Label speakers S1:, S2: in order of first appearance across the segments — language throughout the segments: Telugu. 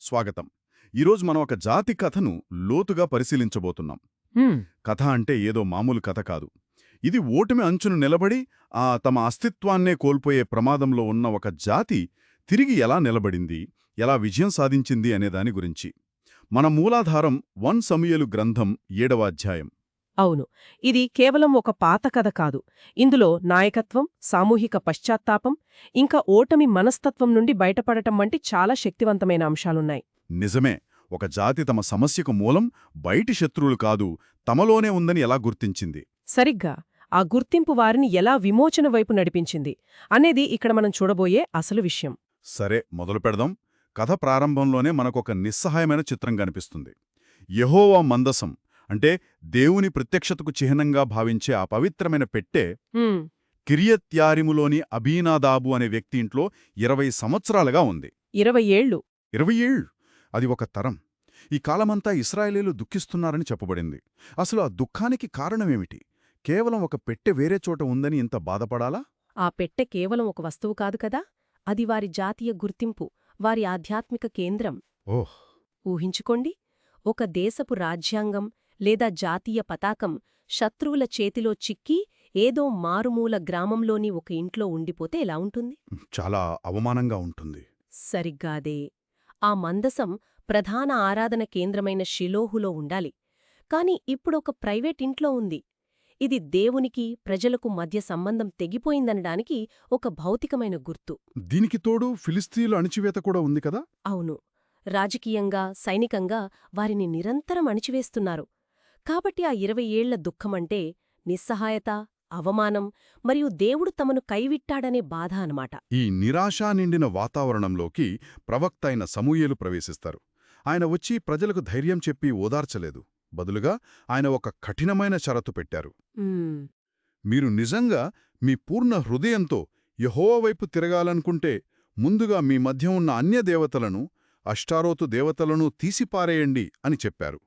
S1: స్వాగతం. ఈరోజు మనం ఒక జాతి కథను లోతుగా పరిశీలించబోతున్నాం.
S2: హ్మ్.
S1: కథ అంటే ఏదో మామూలు కథ కాదు. ఇది ఓటమి అంచును నిలబడి తమ అస్తిత్వాన్నే కోల్పోయే ప్రమాదంలో ఉన్న ఒక జాతి తిరిగి ఎలా నిలబడింది, ఎలా విజయం సాధించింది అనే దాని గురించి. మన మూలాధారం 1 సమూయేలు గ్రంథం 7వ అధ్యాయం.
S2: అవును. ఇది కేవలం ఒక పాత కథ కాదు. ఇందులో నాయకత్వం, సామూహిక పశ్చాత్తాపం, ఇంకా ఓటమి మనస్తత్వం నుండి బయటపడటం వంటి చాలా శక్తివంతమైన అంశాలున్నాయి.
S1: నిజమే, ఒక జాతి తమ సమస్యకు మూలం బయటి శత్రువులు కాదు, తమలోనే ఉందని ఎలా గుర్తించింది.
S2: సరిగ్గా ఆ గుర్తింపు వారిని ఎలా విమోచన వైపు నడిపించింది అనేది ఇక్కడ మనం చూడబోయే అసలు విషయం.
S1: సరే, మొదలు పెడదాం. కథ ప్రారంభంలోనే మనకొక నిస్సహాయమైన చిత్రం కనిపిస్తుంది. యెహోవా మందసం అంటే దేవుని ప్రత్యక్షతకు చిహ్నంగా భావించే ఆ పవిత్రమైన పెట్టె
S2: హ్మ్.
S1: కిరియత్యారిములోని అబీనాదాబు అనే వ్యక్తి ఇంట్లో 20 సంవత్సరాలుగా ఉంది.
S2: 20 ఏళ్లు.
S1: 20 ఏళ్ళు! అది ఒక తరం. ఈ కాలమంతా ఇశ్రాయేలీలు దుఃఖిస్తున్నారని చెప్పబడింది. అసలు ఆ దుఃఖానికి కారణమేమిటి? కేవలం ఒక పెట్టె వేరే చోట ఉందని ఇంత బాధపడాలా?
S2: ఆ పెట్టె కేవలం ఒక వస్తువు కాదు కదా, అది వారి జాతీయ గుర్తింపు, వారి ఆధ్యాత్మిక కేంద్రం.
S1: ఓహ్!
S2: ఊహించుకోండి, ఒక దేశపు రాజ్యాంగం లేదా జాతీయ పతాకం శత్రువుల చేతిలో చిక్కి ఏదో మారుమూల గ్రామంలోని ఒక ఇంట్లో ఉండిపోతే ఎలా ఉంటుంది?
S1: చాలా అవమానంగా ఉంటుంది.
S2: సరిగ్గా అదే. ఆ మందసం ప్రధాన ఆరాధన కేంద్రమైన షిలోహులో ఉండాలి. కాని ఇప్పుడొక ప్రైవేట్ ఇంట్లో ఉంది. ఇది దేవునికి, ప్రజలకు మధ్య సంబంధం తెగిపోయిందనడానికి ఒక భౌతికమైన గుర్తు.
S1: దీనికి తోడు ఫిలిస్తీన్ల అణిచివేత కూడా ఉంది కదా?
S2: అవును. రాజకీయంగా, సైనికంగా వారిని నిరంతరం అణిచివేస్తున్నారు. కాబట్టి ఆ 20 ఏళ్ల దుఃఖమంటే నిస్సహాయత, అవమానం మరియు దేవుడు తమను కైవిట్టాడనే బాధ అనమాట.
S1: ఈ నిరాశా నిండిన వాతావరణంలోకి ప్రవక్త అయిన సమూయేలు ప్రవేశిస్తారు. ఆయన వచ్చి ప్రజలకు ధైర్యం చెప్పి ఓదార్చలేదు. బదులుగా ఆయన ఒక కఠినమైన షరతు పెట్టారు.
S2: మ్మ్.
S1: మీరు నిజంగా మీ పూర్ణ హృదయంతో యెహోవా వైపు తిరగాలనుకుంటే ముందుగా మీ మధ్య ఉన్న అన్య దేవతలను, అష్టారోతు దేవతలను తీసిపారేయండి అని చెప్పారు.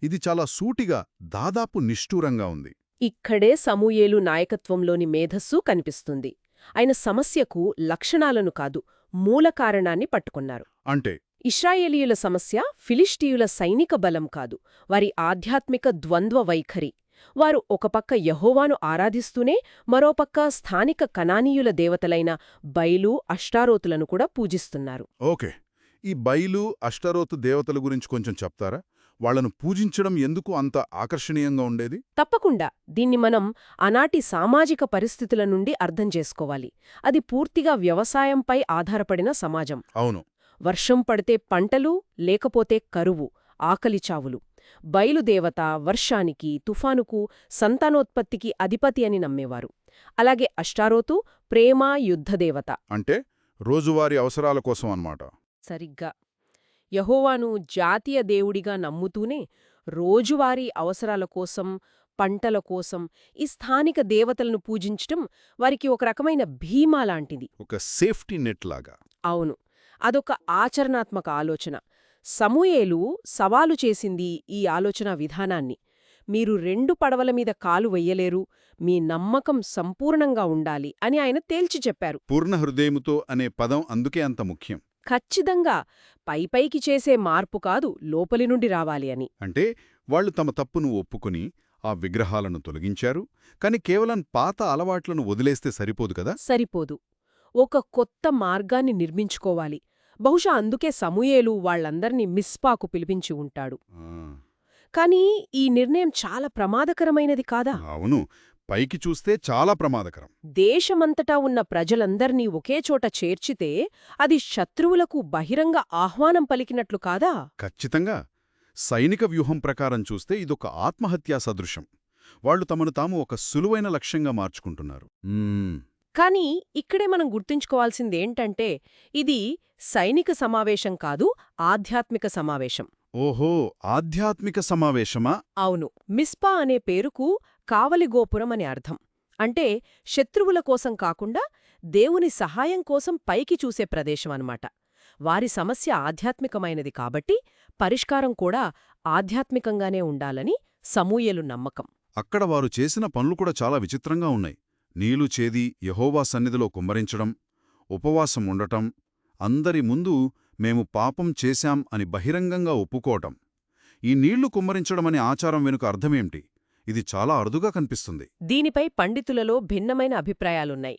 S1: ఇది చాలా సూటిగా, దాదాపు నిష్ఠూరంగా ఉంది.
S2: ఇక్కడే సమూయేలు నాయకత్వంలోని మేధస్సు కనిపిస్తుంది. ఆయన సమస్యకు లక్షణాలను కాదు, మూల కారణాన్ని పట్టుకున్నారు.
S1: అంటే
S2: ఇశ్రాయేలీయుల సమస్య ఫిలిష్టీయుల సైనిక బలం కాదు, వారి ఆధ్యాత్మిక ద్వంద్వ వైఖరి. వారు ఒకపక్క యెహోవాను ఆరాధిస్తూనే మరోపక్క స్థానిక కనానీయుల దేవతలైన బయలు, అష్టారోతులను కూడా పూజిస్తున్నారు.
S1: ఓకే, ఈ బయలు, అష్టారోతు దేవతల గురించి కొంచెం చెప్తారా? వాళ్లను పూజించడం ఎందుకు అంత ఆకర్షణీయంగా ఉండేది?
S2: తప్పకుండా దీన్ని మనం ఆనాటి సామాజిక పరిస్థితుల నుండి అర్థం చేసుకోవాలి. అది పూర్తిగా వ్యవసాయంపై ఆధారపడిన సమాజం.
S1: అవును.
S2: వర్షం పడితే పంటలు, లేకపోతే కరువు, ఆకలిచావులు. బయలుదేవత వర్షానికి, తుఫానుకు, సంతానోత్పత్తికి అధిపతి అని నమ్మేవారు. అలాగే అష్టారోతు ప్రేమ, యుద్ధదేవత.
S1: అంటే రోజువారీ అవసరాల కోసం అన్నమాట.
S2: సరిగ్గా. యెహోవాను జాతీయ దేవుడిగా నమ్ముతూనే రోజువారీ అవసరాల కోసం, పంటల కోసం ఈ స్థానిక దేవతలను పూజించటం వారికి ఒక రకమైన భీమా లాంటిది.
S1: ఒక సేఫ్టీ నెట్ లాగా.
S2: అవును. అదొక ఆచరణాత్మక ఆలోచన. సమూయేలు సవాలు చేసింది ఈ ఆలోచనా విధానాన్ని. మీరు 2 పడవల మీద కాలు వెయ్యలేరు, మీ నమ్మకం సంపూర్ణంగా ఉండాలి అని ఆయన తేల్చి చెప్పారు.
S1: పూర్ణ హృదయముతో అనే పదం అందుకే అంత ముఖ్యం.
S2: ఖచ్చితంగా పైపైకి చేసే మార్పు కాదు, లోపలి నుండి రావాలి అని.
S1: అంటే వాళ్లు తమ తప్పును ఒప్పుకుని ఆ విగ్రహాలను తొలగించారు. కాని కేవలం పాత అలవాట్లను వదిలేస్తే సరిపోదు కదా?
S2: సరిపోదు. ఒక కొత్త మార్గాన్ని నిర్మించుకోవాలి. బహుశా అందుకే సమూయేలు వాళ్లందర్నీ మిస్పాకు పిలిపించి ఉంటాడు.
S1: ఆ,
S2: కానీ ఈ నిర్ణయం చాలా ప్రమాదకరమైనది కాదా?
S1: అవును, పైకి చూస్తే చాలా ప్రమాదకరం.
S2: దేశమంతటా ఉన్న ప్రజలందర్నీ ఒకేచోట చేర్చితే అది శత్రువులకు బహిరంగ ఆహ్వానం పలికినట్లు కాదా?
S1: ఖచ్చితంగా. సైనిక వ్యూహం ప్రకారం చూస్తే ఇదొక ఆత్మహత్యా సదృశం. వాళ్లు తమను తాము ఒక సులువైన లక్ష్యంగా మార్చుకుంటున్నారు.
S2: కానీ ఇక్కడే మనం గుర్తుంచుకోవాల్సిందేంటంటే ఇది సైనిక సమావేశం కాదు, ఆధ్యాత్మిక సమావేశం.
S1: ఓహో, ఆధ్యాత్మిక సమావేశమా?
S2: అవును. మిస్పా అనే పేరుకు కావలిగోపురం అని అర్థం. అంటే శత్రువుల కోసం కాకుండా దేవుని సహాయం కోసం పైకి చూసే ప్రదేశం అన్నమాట. వారి సమస్య ఆధ్యాత్మికమైనది కాబట్టి పరిష్కారం కూడా ఆధ్యాత్మికంగానే ఉండాలని సమూయేలు నమ్మకం.
S1: అక్కడ వారు చేసిన పనులు కూడా చాలా విచిత్రంగా ఉన్నాయి. నీళ్లు చేది యెహోవా సన్నిధిలో కుమ్మరించడం, ఉపవాసం ఉండటం, అందరి ముందు మేము పాపం చేశాం అని బహిరంగంగా ఒప్పుకోవటం. ఈ నీళ్లు కుమ్మరించడమనే ఆచారం వెనుక అర్థమేంటి? ఇది చాలా అరుదుగా కనిపిస్తుంది.
S2: దీనిపై పండితులలో భిన్నమైన అభిప్రాయాలున్నాయి.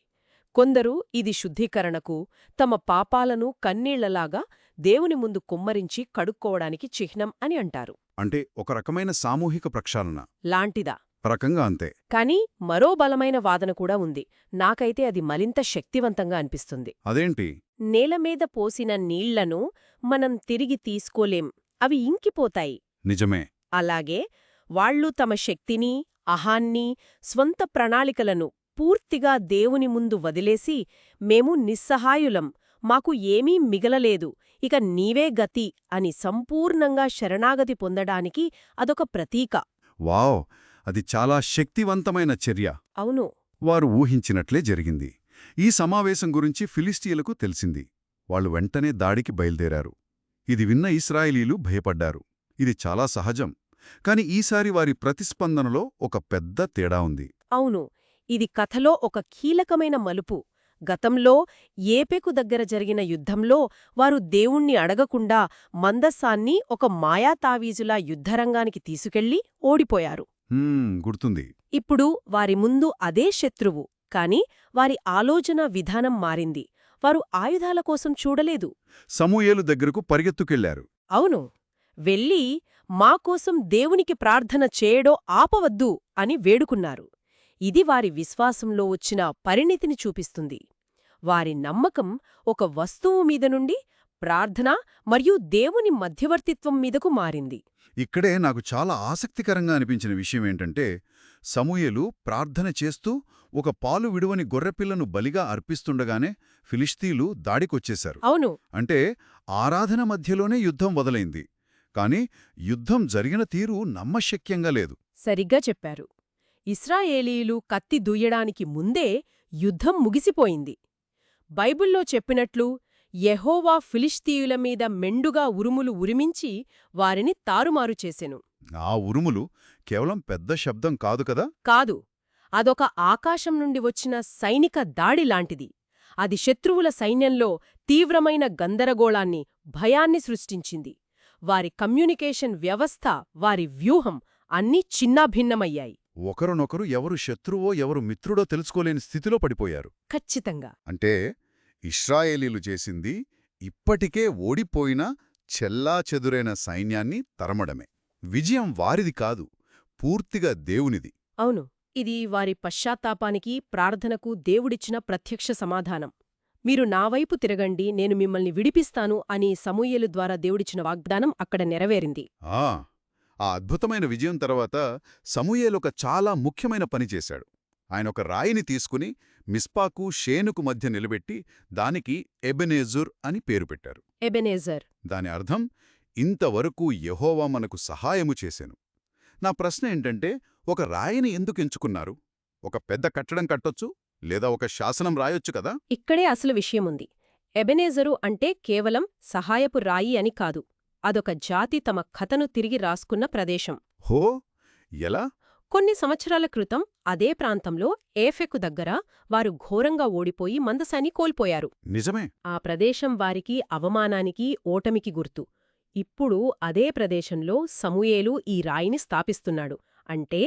S2: కొందరు ఇది శుద్ధీకరణకు, తమ పాపాలను కన్నీళ్లలాగా దేవుని ముందు కుమ్మరించి కడుక్కోవడానికి చిహ్నం అని అంటారు.
S1: అంటే ఒక రకమైన సామూహిక ప్రక్షాళన.
S2: లాంటిదా?
S1: రకంగా అంతే.
S2: కాని మరో బలమైన వాదన కూడా ఉంది. నాకైతే అది మరింత శక్తివంతంగా అనిపిస్తుంది.
S1: అదేంటి?
S2: నేలమీద పోసిన నీళ్లను మనం తిరిగి తీసుకోలేం, అవి ఇంకిపోతాయి.
S1: నిజమే.
S2: అలాగే వాళ్ళు తమ శక్తిని, అహాన్ని, స్వంత ప్రణాళికలను పూర్తిగా దేవుని ముందు వదిలేసి, మేము నిస్సహాయులం, మాకు ఏమీ మిగలలేదు, ఇక నీవే గతి అని సంపూర్ణంగా శరణాగతి పొందడానికి అదొక ప్రతీక.
S1: వావ్! అది చాలా శక్తివంతమైన చర్య.
S2: అవును.
S1: వారు ఊహించినట్లే జరిగింది. ఈ సమావేశం గురించి ఫిలిస్టీయులకు తెలిసింది. వాళ్ళు వెంటనే దాడికి బయల్దేరారు. ఇది విన్న ఇశ్రాయేలీలు భయపడ్డారు. ఇది చాలా సహజం. కాని ఈసారి వారి ప్రతిస్పందనలో ఒక పెద్ద తేడా ఉంది.
S2: అవును, ఇది కథలో ఒక కీలకమైన మలుపు. గతంలో ఏపెకు దగ్గర జరిగిన యుద్ధంలో వారు దేవుణ్ణి అడగకుండా మందస్సాన్ని ఒక మాయాతావీజులా యుద్ధరంగానికి తీసుకెళ్లి ఓడిపోయారు.
S1: గుర్తుంది.
S2: ఇప్పుడు వారి ముందు అదే శత్రువు, కాని వారి ఆలోచన విధానం మారింది. వారు ఆయుధాల కోసం చూడలేదు.
S1: సమూయేలు దగ్గరకు పరిగెత్తుకెళ్లారు.
S2: అవును, వెళ్ళి మాకోసం దేవునికి ప్రార్థన చేయడో ఆపవద్దు అని వేడుకున్నారు. ఇది వారి విశ్వాసంలో వచ్చిన పరిణితిని చూపిస్తుంది. వారి నమ్మకం ఒక వస్తువు మీద నుండి ప్రార్థన మరియు దేవుని మధ్యవర్తిత్వం మీదకు మారింది.
S1: ఇక్కడే నాకు చాలా ఆసక్తికరంగా అనిపించిన విషయమేంటంటే, సమూయేలు ప్రార్థన చేస్తూ ఒక పాలు విడువని గొర్రెపిల్లను బలిగా అర్పిస్తుండగానే ఫిలిష్తీలు దాడికొచ్చేశారు.
S2: అవును.
S1: అంటే ఆరాధన మధ్యలోనే యుద్ధం మొదలైంది. కాని యుద్ధం జరిగిన తీరు నమ్మశక్యంగా లేదు.
S2: సరిగ్గా చెప్పారు. ఇశ్రాయేలీయులు కత్తి దూయడానికి ముందే యుద్ధం ముగిసిపోయింది. బైబిల్లో చెప్పినట్లు యెహోవా ఫిలిష్తీయుల మీద మెండుగా ఉరుములు ఉరిమించి వారిని తారుమారు చేసెను.
S1: ఆ ఉరుములు కేవలం పెద్ద శబ్దం కాదు కదా?
S2: కాదు, అదొక ఆకాశం నుండి వచ్చిన సైనిక దాడిలాంటిది. అది శత్రువుల సైన్యంలో తీవ్రమైన గందరగోళాన్ని, భయాన్ని సృష్టించింది. వారి కమ్యూనికేషన్ వ్యవస్థ, వారి వ్యూహం అన్నీ చిన్నాభిన్నమయ్యాయి.
S1: ఒకరినొకరు ఎవరు శత్రువో ఎవరు మిత్రుడో తెలుసుకోలేని స్థితిలో పడిపోయారు.
S2: ఖచ్చితంగా.
S1: అంటే ఇశ్రాయేలీలు చేసింది ఇప్పటికే ఓడిపోయిన చెల్లాచెదురైన సైన్యాన్ని తరమడమే. విజయం వారిది కాదు, పూర్తిగా దేవునిది.
S2: అవును, ఇది వారి పశ్చాత్తాపానికి, ప్రార్థనకు దేవుడిచ్చిన ప్రత్యక్ష సమాధానం. మీరు నావైపు తిరగండి, నేను మిమ్మల్ని విడిపిస్తాను అని సమూయేలు ద్వారా దేవుడిచ్చిన వాగ్దానం అక్కడ నెరవేరింది.
S1: ఆ అద్భుతమైన విజయం తర్వాత సమూయేలొక చాలా ముఖ్యమైన పని చేశాడు. ఆయనొక రాయిని తీసుకుని మిస్పాకు షేనుకు మధ్య నిలబెట్టి దానికి ఎబెనేజుర్ అని పేరు పెట్టారు.
S2: ఎబెనేజర్.
S1: దాని అర్థం, ఇంతవరకు యెహోవా మనకు సహాయము చేసెను. నా ప్రశ్న ఏంటంటే, ఒక రాయిని ఎందుకెంచుకున్నారు? ఒక పెద్ద కట్టడం కట్టొచ్చు, లేదా ఒక శాసనం రాయొచ్చు కదా?
S2: ఇక్కడే అసలు విషయముంది. ఎబెనేజరు అంటే కేవలం సహాయపు రాయి అని కాదు. అదొక జాతి తమ కథను తిరిగి రాసుకున్న ప్రదేశం.
S1: హో, ఎలా?
S2: కొన్ని సంవత్సరాల క్రితం అదే ప్రాంతంలో ఏఫెకు దగ్గర వారు ఘోరంగా ఓడిపోయి మందసాన్ని కోల్పోయారు.
S1: నిజమే.
S2: ఆ ప్రదేశం వారికి అవమానానికి, ఓటమికి గుర్తు. ఇప్పుడు అదే ప్రదేశంలో సమూయేలు ఈ రాయిని స్థాపిస్తున్నాడు. అంటే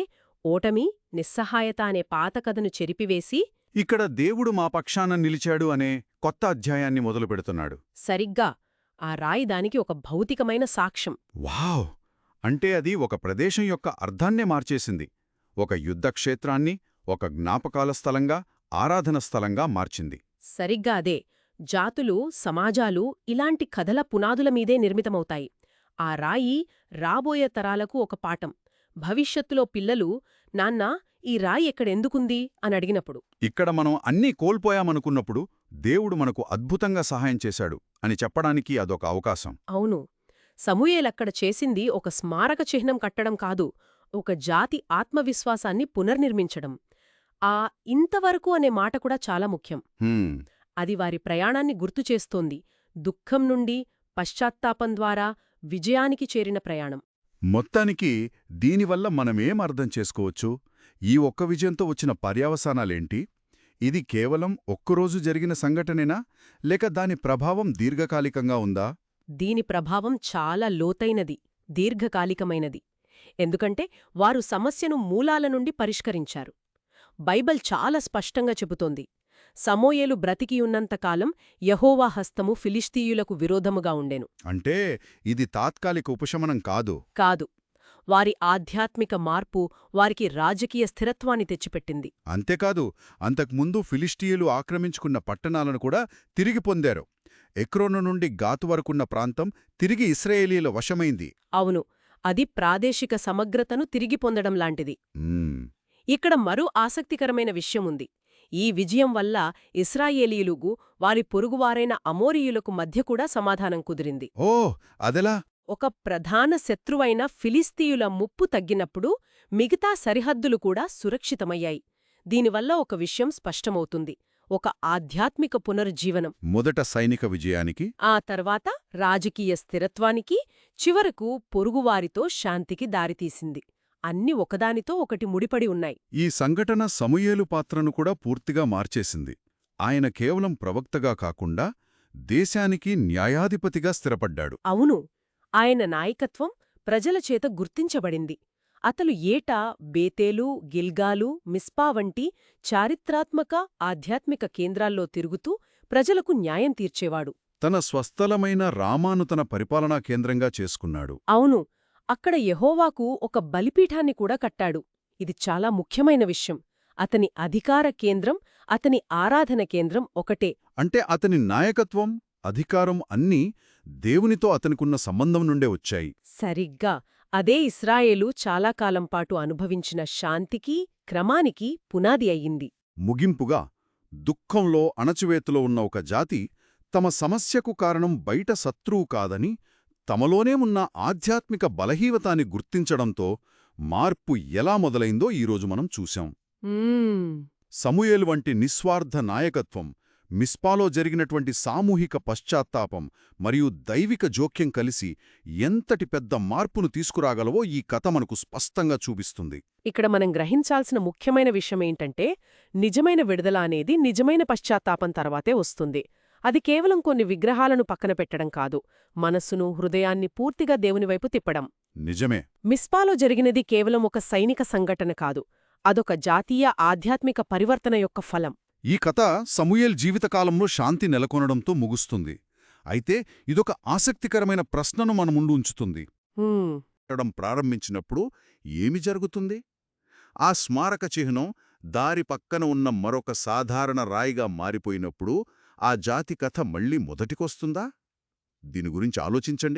S2: ఓటమి, నిస్సహాయత అనే పాత కథను చెరిపివేసి
S1: ఇక్కడ దేవుడు మా పక్షాన నిలిచాడు అనే కొత్త అధ్యాయాన్ని మొదలుపెడుతున్నాడు.
S2: సరిగ్గా ఆ రాయి దానికి ఒక భౌతికమైన సాక్ష్యం.
S1: వావ్! అంటే అది ఒక ప్రదేశం యొక్క అర్థాన్నే మార్చేసింది. ఒక యుద్ధక్షేత్రాన్ని ఒక జ్ఞాపకాల స్థలంగా, ఆరాధన స్థలంగా మార్చింది.
S2: సరిగ్గా అదే. జాతులు, సమాజాలు ఇలాంటి కథల పునాదుల మీదే నిర్మితమవుతాయి. ఆ రాయి రాబోయే తరాలకు ఒక పాఠం. భవిష్యత్తులో పిల్లలు, నాన్నా ఈ రాయి ఎక్కడెందుకుంది అని అడిగినప్పుడు,
S1: ఇక్కడ మనం అన్నీ కోల్పోయామనుకున్నప్పుడు దేవుడు మనకు అద్భుతంగా సహాయం చేశాడు అని చెప్పడానికి అదొక అవకాశం.
S2: అవును, సమూయేలక్కడ చేసింది ఒక స్మారక చిహ్నం కట్టడం కాదు, ఒక జాతి ఆత్మవిశ్వాసాన్ని పునర్నిర్మించడం. ఆ ఇంతవరకు అనే మాట కూడా చాలా ముఖ్యం. అది వారి ప్రయాణాన్ని గుర్తుచేస్తోంది. దుఃఖం నుండి, పశ్చాత్తాపం ద్వారా విజయానికి చేరిన ప్రయాణం.
S1: మొత్తానికి దీనివల్ల మనమేం అర్థం చేసుకోవచ్చు? ఈ ఒక్క విజయంతో వచ్చిన పర్యవసానాలేంటి? ఇది కేవలం ఒక్కరోజు జరిగిన సంఘటనేనా లేక దాని ప్రభావం దీర్ఘకాలికంగా ఉందా?
S2: దీని ప్రభావం చాలా లోతైనది, దీర్ఘకాలికమైనది. ఎందుకంటే వారు సమస్యను మూలాల నుండి పరిష్కరించారు. బైబిల్ చాలా స్పష్టంగా చెబుతోంది, సమూయేలు బ్రతికియున్నంతకాలం యెహోవా హస్తము ఫిలిష్తీయులకు విరోధముగా ఉండెను.
S1: అంటే ఇది తాత్కాలిక ఉపశమనం కాదు.
S2: కాదు, వారి ఆధ్యాత్మిక మార్పు వారికి రాజకీయ స్థిరత్వాన్ని తెచ్చిపెట్టింది.
S1: అంతేకాదు, అంతకుముందు ఫిలిష్టియులు ఆక్రమించుకున్న పట్టణాలను కూడా తిరిగి పొందారు. ఎక్రోను నుండి గాతు వరకున్న ప్రాంతం తిరిగి ఇశ్రాయేలీల వశమైంది.
S2: అవును, అది ప్రాదేశిక సమగ్రతను తిరిగి పొందడం లాంటిది.
S1: మ్మ్.
S2: ఇక్కడ మరో ఆసక్తికరమైన విషయముంది. ఈ విజయం వల్ల ఇశ్రాయేలీయులుగు వారి పొరుగువారైన అమోరీయులకు మధ్య కూడా సమాధానం కుదిరింది.
S1: ఓ, అదెలా?
S2: ఒక ప్రధాన శత్రువైన ఫిలిస్తీయుల ముప్పు తగ్గినప్పుడు మిగతా సరిహద్దులు కూడా సురక్షితమయ్యాయి. దీనివల్ల ఒక విషయం స్పష్టమవుతుంది: ఒక ఆధ్యాత్మిక పునరుజ్జీవనం.
S1: మొదట సైనిక విజయానికి,
S2: ఆ తర్వాత రాజకీయ స్థిరత్వానికి, చివరకు పొరుగువారితో శాంతికి దారితీసింది. అన్ని ఒకదానితో ఒకటి ముడిపడి ఉన్నాయి.
S1: ఈ సంఘటన సమూయేలు పాత్రను కూడా పూర్తిగా మార్చేసింది. ఆయన కేవలం ప్రవక్తగా కాకుండా దేశానికి న్యాయాధిపతిగా స్థిరపడ్డాడు.
S2: అవును, ఆయన నాయకత్వం ప్రజల చేత గుర్తించబడింది. అతను ఏటా బేతేలు, గిల్గాలు, మిస్పా వంటి చారిత్రాత్మక ఆధ్యాత్మిక కేంద్రాల్లో తిరుగుతూ ప్రజలకు న్యాయం తీర్చేవాడు.
S1: తన స్వస్థలమైన రామాను తన పరిపాలనా కేంద్రంగా చేసుకున్నాడు.
S2: అవును, అక్కడ యెహోవాకు ఒక బలిపీఠాన్ని కూడా కట్టాడు. ఇది చాలా ముఖ్యమైన విషయం. అతని అధికార కేంద్రం, అతని ఆరాధన కేంద్రం ఒకటే.
S1: అంటే అతని నాయకత్వం, అధికారం అన్నీ దేవునితో అతనికున్న సంబంధం నుండే వచ్చాయి.
S2: సరిగ్గా అదే ఇశ్రాయేలు చాలా కాలం పాటు అనుభవించిన శాంతికి, క్రమానికి పునాది అయ్యింది.
S1: ముగింపుగా, దుఃఖంలో అణచివేతలో ఉన్న ఒక జాతి తమ సమస్యకు కారణం బయట శత్రువు కాదని, తమలోనే ఉన్న ఆధ్యాత్మిక బలహీనతాన్ని గుర్తించడంతో మార్పు ఎలా మొదలైందో ఈరోజు మనం చూశాం. సమూయేలు వంటి నిస్వార్థ నాయకత్వం, మిస్పాలో జరిగినటువంటి సామూహిక పశ్చాత్తాపం మరియు దైవిక జోక్యం కలిసి ఎంతటి పెద్ద మార్పును తీసుకురాగలవో ఈ కథ మనకు స్పష్టంగా చూపిస్తుంది.
S2: ఇక్కడ మనం గ్రహించాల్సిన ముఖ్యమైన విషయమేంటంటే, నిజమైన విడుదల అనేది నిజమైన పశ్చాత్తాపం తర్వాతే వస్తుంది. అది కేవలం కొన్ని విగ్రహాలను పక్కన పెట్టడం కాదు, మనస్సును, హృదయాన్ని పూర్తిగా దేవునివైపు తిప్పడం.
S1: నిజమే.
S2: మిస్పాలో జరిగినది కేవలం ఒక సైనిక సంఘటన కాదు, అదొక జాతీయ ఆధ్యాత్మిక పరివర్తన యొక్క ఫలం.
S1: ఈ కథ సమూయేలు జీవితకాలంలో శాంతి నెలకొనడంతో ముగుస్తుంది. అయితే ఇదొక ఆసక్తికరమైన ప్రశ్నను మన ముందు ఉంచుతుంది. ప్రారంభించినప్పుడు ఏమి జరుగుతుంది? ఆ స్మారక చిహ్నం దారి పక్కన ఉన్న మరొక సాధారణ రాయిగా మారిపోయినప్పుడు ఆ జాతి కథ మళ్లీ మొదటికొస్తుందా? దీని గురించి ఆలోచించండి.